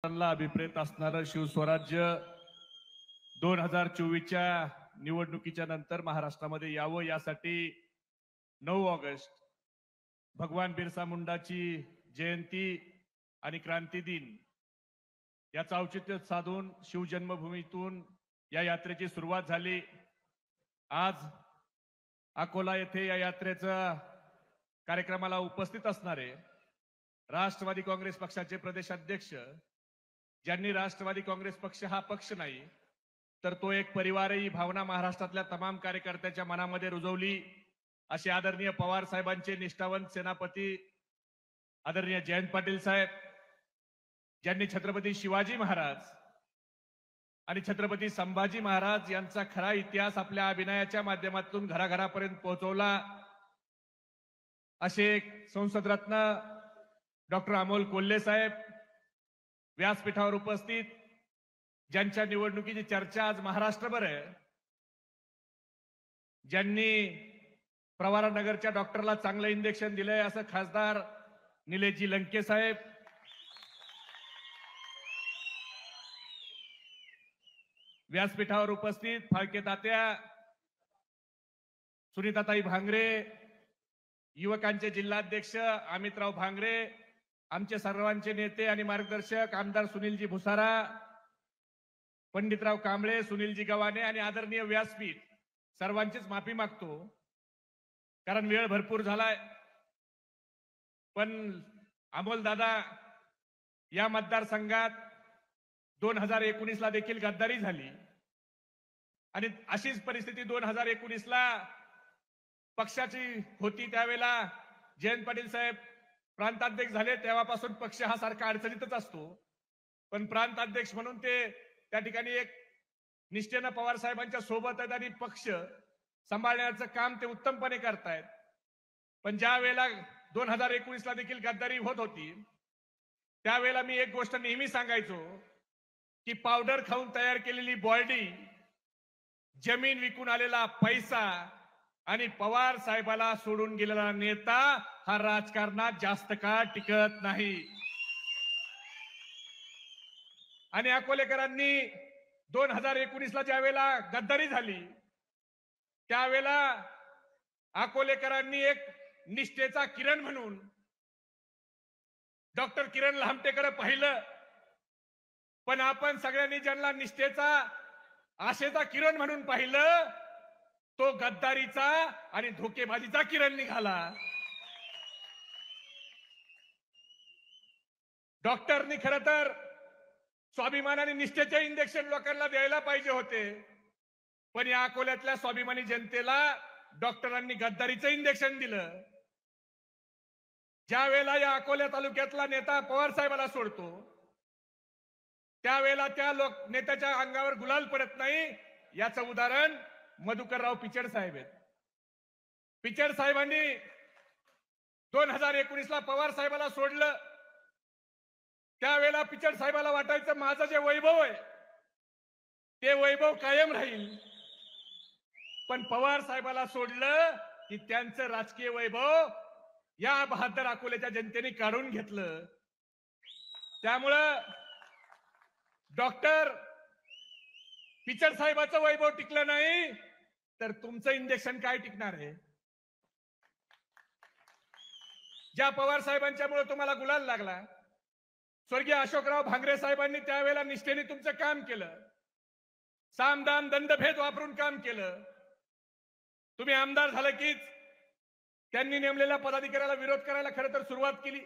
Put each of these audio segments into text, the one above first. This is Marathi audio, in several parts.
ला अभिप्रेत असणारं शिवस्वराज्य 2024च्या निवडणुकीच्या नंतर महाराष्ट्रामध्ये यावं, यासाठी 9 ऑगस्ट भगवान बिरसा मुंडाची जयंती आणि क्रांती दिन याचं औचित्य साधून शिवजन्मभूमीतून या यात्रेची सुरुवात झाली। आज अकोला येथे या यात्रेचा कार्यक्रमाला उपस्थित असणारे राष्ट्रवादी काँग्रेस पक्षाचे प्रदेशाध्यक्ष, ज्यांनी राष्ट्रवादी काँग्रेस पक्ष हा पक्ष नाही तर तो एक परिवार ही भावना महाराष्ट्रातल्या तमाम कार्यकर्त्याच्या मनामध्ये रुजवली, असे आदरणीय पवार साहेबांचे निष्ठावंत सेनापती आदरणीय जयंत पाटील साहेब, ज्यांनी छत्रपती शिवाजी महाराज आणि छत्रपती संभाजी महाराज यांचा खरा इतिहास आपल्या अभिनयाच्या माध्यमातून घराघरापर्यंत पोहोचवला, असे संसदरत्न डॉक्टर अमोल कोल्हे साहेब व्यासपीठावर उपस्थित, ज्यांच्या निवडणुकीची चर्चा आज महाराष्ट्रभर आहे, ज्यांनी प्रवारानगरच्या डॉक्टरला चांगलं इंजेक्शन दिलंय असं खासदार निलेशजी लंके साहेब, व्यासपीठावर उपस्थित फाळके तात्या, सुनीताताई भांगरे, युवकांचे जिल्हाध्यक्ष अमितराव भांगरे, आमचे सर्वांचे नेते आणि मार्गदर्शक आमदार सुनीलजी भुसारा, पंडितराव कांबळे, सुनीलजी गव्हाणे आणि आदरणीय व्यासपीठ, सर्वांचीच माफी मागतो कारण वेळ भरपूर झालाय। पण अमोल दादा, या मतदारसंघात 2019 ला देखील गद्दारी झाली आणि अशीच परिस्थिती 2019 ला पक्षाची होती। त्यावेळेला जयंत पाटील साहेब प्रांताध्यक्ष झाले, तेव्हापासून पक्ष हा सारखा अडचणीतच असतो, पण प्रांताध्यक्ष म्हणून ते त्या ठिकाणी एक निष्ठेनं पवार साहेबांच्या सोबत आहेत आणि पक्ष सांभाळण्याचं काम ते उत्तमपणे करतायत। पण ज्या वेळेला 2019 ला देखील गद्दारी होत होती, त्यावेळेला मी एक गोष्ट नेहमी सांगायचो की पावडर खाऊन तयार केलेली बॉडी, जमीन विकून आलेला पैसा आणि पवार साहेबाला सोडून गेलेला नेता हा राजकारणात जास्त काळ टिकत नाही। आणि अकोलेकरांनी 2019 ला ज्या वेळेला गद्दारी झाली, त्यावेळेला अकोलेकरांनी एक निष्ठेचा किरण म्हणून डॉक्टर किरण लहामटेकडे पाहिलं, पण आपण सगळ्यांनी ज्यांना निष्ठेचा आशेचा किरण म्हणून पाहिलं, तो गद्दारीचा आणि धोकेबाजीचा किरण निघाला। डॉक्टरनी खरं तर स्वाभिमान आणि निष्ठेचे इंजेक्शन लोकांना द्यायला पाहिजे होते, पण या अकोल्यातल्या स्वाभिमानी जनतेला डॉक्टरांनी गद्दारीचं इंजेक्शन दिलं। ज्या वेळेला या अकोल्या तालुक्यातला नेता पवार साहेबाला सोडतो, त्यावेळेला त्या नेत्याच्या अंगावर गुलाल पडत नाही। याचं उदाहरण मधुकरराव पिचड साहेब आहेत। पिचड साहेबांनी 2019 ला पवार साहेबाला सोडलं, त्यावेळेला पिचड साहेबाला वाटायचं माझं जे वैभव आहे ते वैभव कायम राहील, पण पवार साहेबाला सोडलं की त्यांचं राजकीय वैभव या बहादर अकोल्याच्या जनतेने काढून घेतलं। त्यामुळं डॉक्टर पिचड साहेबाचं वैभव टिकलं नाही तर तुमचं इंजेक्शन काय टिकणार आहे? ज्या पवार साहेबांच्यामुळे तुम्हाला गुलाल लागला, स्वर्गीय अशोकराव भांगरे साहेबांनी त्यावेळेला निष्ठेने तुमचं काम केलं, सामदान दंडभेद वापरून काम केलं। तुम्ही आमदार झालं कीच त्यांनी नेमलेल्या पदाधिकाऱ्याला विरोध करायला खरं तर सुरुवात केली।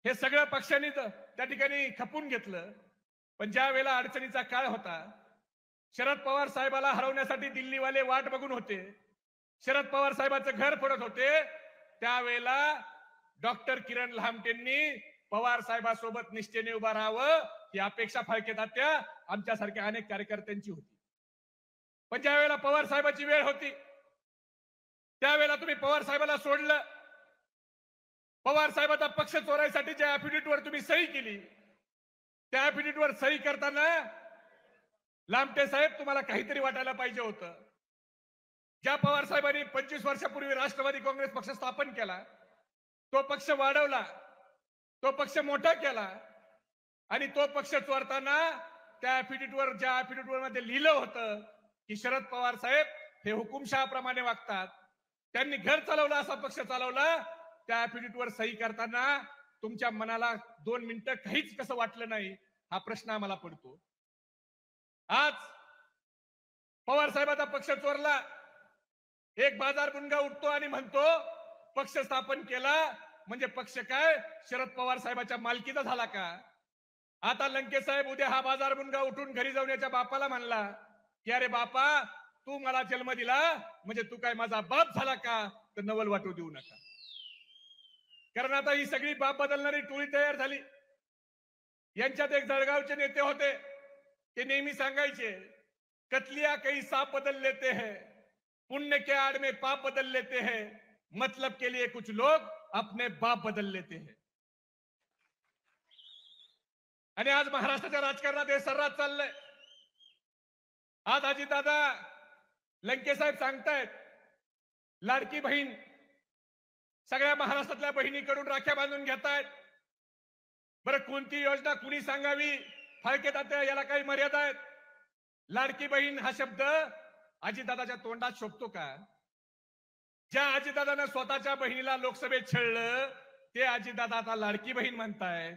हे सगळं पक्षाने त्या ठिकाणी खपून घेतलं, पण ज्या वेळेला अडचणीचा काळ होता, शरद पवार साहेबाला हरवण्यासाठी दिल्लीवाले वाट बघून होते, शरद पवार साहेबांचं घर फोडत होते, त्यावेळेला डॉक्टर किरण लहामटेंनी पवार साहेबांसोबत निष्ठेने उभा राहावं ही अपेक्षा फाळके तात्या आमच्यासारख्या अनेक कार्यकर्त्यांची होती। पण ज्या वेळेला पवार साहेबांची वेळ होती, त्यावेळेला तुम्ही पवार साहेबाला सोडलं। पवार साहेबांचा पक्ष चोरायसाठी ज्या ऍफिडेव्हिटवर तुम्ही सही केली, त्या ऍफिडेव्हिटवर सही करताना लामटे साहेब तुम्हाला काहीतरी वाटायला पाहिजे होतं। ज्या पवार साहेबांनी 25 वर्षापूर्वी राष्ट्रवादी काँग्रेस पक्ष स्थापन केला, तो पक्ष वाढवला, तो पक्ष मोठा केला, आणि तो पक्ष चोरताना त्या ऍफिडेव्हिटवर ज्या ऍफिडेव्हिटवर मध्ये लिहिलं होतं की शरद पवार साहेब हे हुकुमशहाप्रमाणे वागतात, त्यांनी घर चालवलं असा पक्ष चालवला, त्या ऍफिडेव्हिटवर सही करताना तुमच्या मनाला 2 मिनिटं काहीच कसं वाटलं नाही, हा प्रश्न आम्हाला पडतो. आज पवार साहेबांचा पक्ष चोरला, एक बाजार गुंगा उठतो आणि म्हणतो पक्ष स्थापन केला म्हणजे पक्ष काय शरद पवार साहेबांच्या मालकीचा झाला का? आता लंके साहेब उद्या हा बाजार मुनगा उठून घरी जाऊन याच्या बापाला म्हणला की अरे बापा, तू मला जन्म दिला म्हणजे तू काय माझा बाप झाला का? तर नवल वाटू देऊ नका. कारण आता ही सगळी बाप बदलणारी टोळी तयार झाली. यांच्यात एक जळगावचे नेते होते, ते नेहमी सांगायचे कतलिया कई सांप बदल लेते हैं, पुण्य के आड़ में पाप बदल लेते हैं, मतलब के लिए कुछ लोग अपने बाप बदल लेते हैं. आणि आज महाराष्ट्राच्या राजकारणात हे सर्रास चाललंय. आज अजितदादा लंके साहेब सांगतायत लाडकी बहीण सगळ्या महाराष्ट्रातल्या बहिणीकडून राख्या बांधून घेतायत. बरं कोणती योजना कुणी सांगावी? फाळके तात्या याला काही मर्यादा आहेत? लाडकी बहीण हा शब्द अजितदादाच्या तोंडात शोभतो का? ज्या अजितदादानं स्वतःच्या बहिणीला लोकसभेत छळलं ते अजितदादा आता लाडकी बहीण म्हणताय.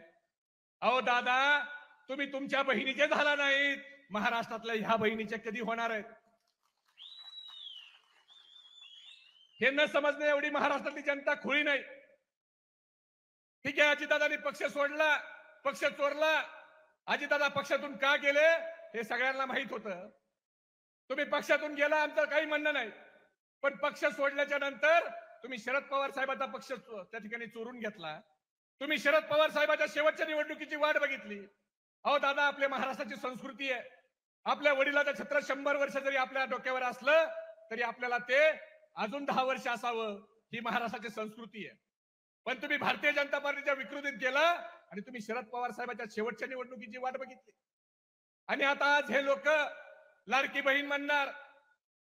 अहो दादा, तुम्ही तुमच्या बहिणीचे झाला नाहीत, महाराष्ट्रातल्या ह्या बहिणीचे कधी होणार आहेत? हे न समजणे एवढी महाराष्ट्रातली जनता खुळी नाही. ठीक आहे, अजितदादांनी पक्ष सोडला, पक्ष चोरला. अजितदादा पक्षातून का गेले हे सगळ्यांना माहित होतं. तुम्ही पक्षातून गेला आमचं काही म्हणणं नाही, पण पक्ष सोडल्याच्या नंतर तुम्ही शरद पवार साहेबांचा पक्ष त्या ठिकाणी चोरून घेतला. तुम्ही शरद पवार साहेबांच्या शेवटच्या निवडणुकीची वाट बघितली. अहो दादा, आपल्या महाराष्ट्राची संस्कृती आहे. आपल्या वडिलाचं छत्र 100 वर्ष जरी आपल्या डोक्यावर असलं तरी आपल्याला ते अजून 10 वर्ष असावं, ही महाराष्ट्राची संस्कृती आहे. पण तुम्ही भारतीय जनता पार्टीच्या विकृतीत गेला आणि तुम्ही शरद पवार साहेबांच्या शेवटच्या निवडणुकीची वाट बघितली. आणि आता आज हे लोक लाडकी बहीण म्हणणार,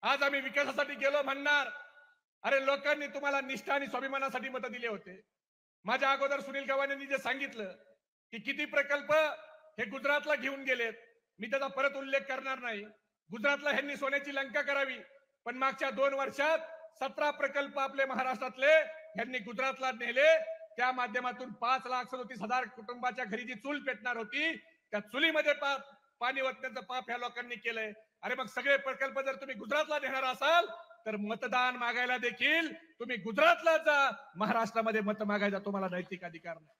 आज आम्ही विकासासाठी गेलो म्हणणार. अरे लोकांनी तुम्हाला निष्ठा आणि स्वाभिमानासाठी मतं दिले होते. माझ्या अगोदर सुनील गव्हाणेंनी जे सांगितलं की किती प्रकल्प हे गुजरातला घेऊन गेलेत, मी त्याचा परत उल्लेख करणार नाही. गुजरातला ह्यांनी सोन्याची लंका करावी, पण मागच्या 2 वर्षात 17 प्रकल्प आपले महाराष्ट्रातले ह्यांनी गुजरातला नेले. त्या माध्यमातून 5,37,000 कुटुंबाच्या घरी जी चूल पेटणार होती त्या चुलीमध्ये पाणी ओतण्याचं पाप ह्या लोकांनी केलंय. अरे मग सगळे प्रकल्प जर तुम्ही गुजरातला नेणार असाल तर मतदान मागायला देखील तुम्ही गुजरातला जा, महाराष्ट्रामध्ये मत मागायचा तुम्हाला नैतिक अधिकार नाही.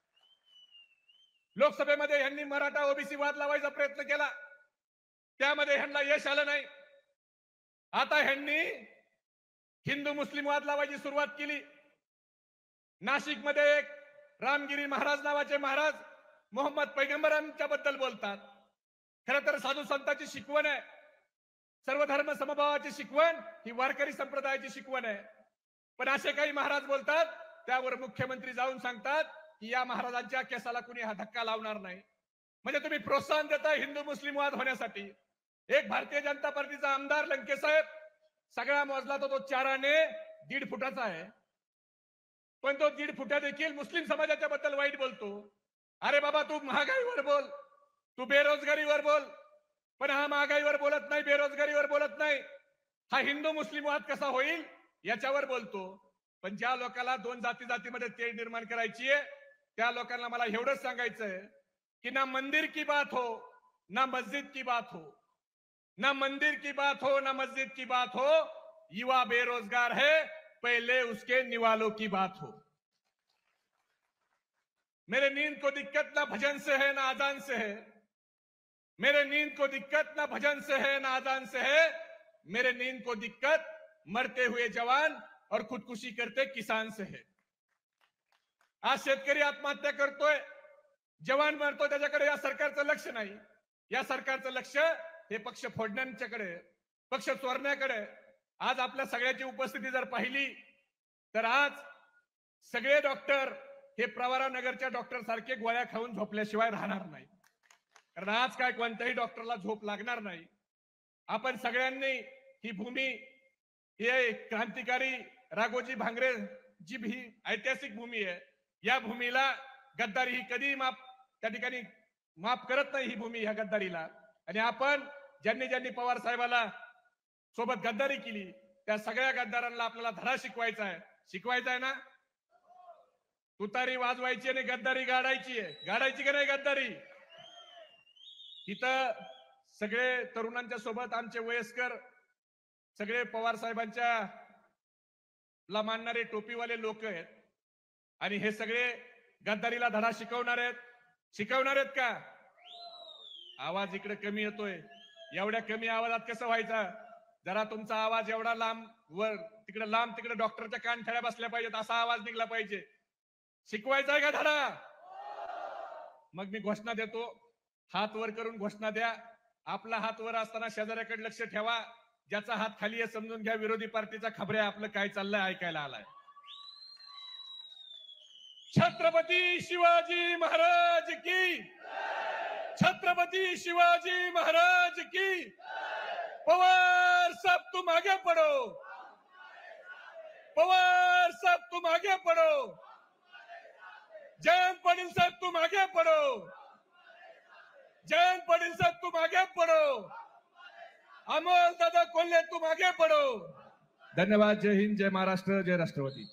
लोकसभेमध्ये ह्यांनी मराठा ओबीसी वाद लावायचा प्रयत्न केला, त्यामध्ये ह्यांना यश आलं नाही. आता ह्यांनी हिंदू मुस्लिम वाद लावायची सुरुवात केली. नाशिकमध्ये एक रामगिरी महाराज नावाचे महाराज मोहम्मद पैगंबरांच्या बद्दल बोलतात. खरं तर साधू संतांची शिकवण आहे, सर्वधर्म समभावाची शिकवण ही वारकरी संप्रदायाची शिकवण आहे. पण असे काही महाराज बोलतात, त्यावर मुख्यमंत्री जाऊन सांगतात की या महाराजांच्या केसाला कुणी हा धक्का लावणार नाही. म्हणजे तुम्ही प्रोत्साहन देताय हिंदू मुस्लिम वाद होण्यासाठी. एक भारतीय जनता पार्टीचा आमदार लंके साहेब सगळा मोजला तो 4 आणे 1.5 फुटाचा आहे, पण तो 1.5 फुटा देखील मुस्लिम समाजाच्या बद्दल वाईट बोलतो. अरे बाबा, तू महागाईवर बोल, तू बेरोजगारीवर बोल, पण हा महागाईवर बोलत नाही, बेरोजगारीवर बोलत नाही. हा हिंदू मुस्लिम वाद कसा होईल याच्यावर बोलतो. पण ज्या लोकांना 2 जातीमध्ये तेढ निर्माण करायची आहे त्या लोकांना मला एवढंच सांगायचंय की ना मंदिर की बात हो ना मस्जिद की बात हो, ना मंदिर की बात हो ना मस्जिद की बात हो, युवा बेरोजगार है, पहले उसके निवालों की बात हो. मेरे नींद को दिक्कत ना भजन से है ना अजान से है, मेरे नींद को दिक्कत ना भजन से है ना अजान से है, मेरे नींद को दिक्कत मरते हुए जवान और खुदकुशी करते किसान से है. आज शेतकरी आत्महत्या करतोय, जवान मरतोय, त्याच्याकडे या सरकारचं लक्ष नाही. या सरकारचं लक्ष हे पक्ष फोडण्याच्याकडे, पक्ष चोरण्याकडे. आज आपल्या सगळ्याची उपस्थिती जर पाहिली तर आज सगळे डॉक्टर हे प्रवरा नगरच्या डॉक्टर सारखे गोळ्या खाऊन झोपल्याशिवाय राहणार नाही. कारण आज काय कोणत्याही डॉक्टरला झोप लागणार नाही. आपण सगळ्यांनी ही भूमी, हे क्रांतिकारी राघोजी भांगरे जी ही ऐतिहासिक भूमी आहे, या भूमीला गद्दारी ही कधी माफ त्या ठिकाणी माफ करत नाही ही भूमी ह्या गद्दारीला. आणि आपण ज्यांनी ज्यांनी पवार साहेबाला सोबत गद्दारी केली त्या सगळ्या गद्दारांना आपल्याला धडा शिकवायचा आहे ना. तुतारी वाजवायची आणि गद्दारी गाडायची आहे. गाडायची का नाही गद्दारी? इथं सगळे तरुणांच्या सोबत आमचे वयस्कर सगळे पवार साहेबांच्या ला मानणारे टोपीवाले लोक आहेत आणि हे सगळे गद्दारीला धडा शिकवणार आहेत का? आवाज इकडे कमी येतोय. एवढ्या कमी आवाजात कसं व्हायचा? जरा तुमचा आवाज एवढा लांब तिकडे डॉक्टरच्या कानठळ्या बसल्या पाहिजेत असा आवाज निघला पाहिजे. शिकवायचा आहे का धडा? मग मी घोषणा देतो. हात वर करून घोषणा द्या. आपला हात वर असताना शेजाऱ्याकडे लक्ष ठेवा. ज्याचा हात खाली आहे समजून घ्या विरोधी पार्टीचा खबऱ्या आपलं काय चाललंय ऐकायला आलाय. छत्रपती शिवाजी महाराज की, छत्रपती शिवाजी महाराज की. पवार साहब तुम आगे पढ़ो, पवार साहब तुम आगे पढ़ो, जयंत पाटील साहब तुम आगे पढ़ो, जयंत पाटील साहब तुम आगे पढ़ो, अमोल दादा कोल्हे तुम आगे पढ़ो. धन्यवाद. जय हिंद, जय महाराष्ट्र, जय राष्ट्रवादी.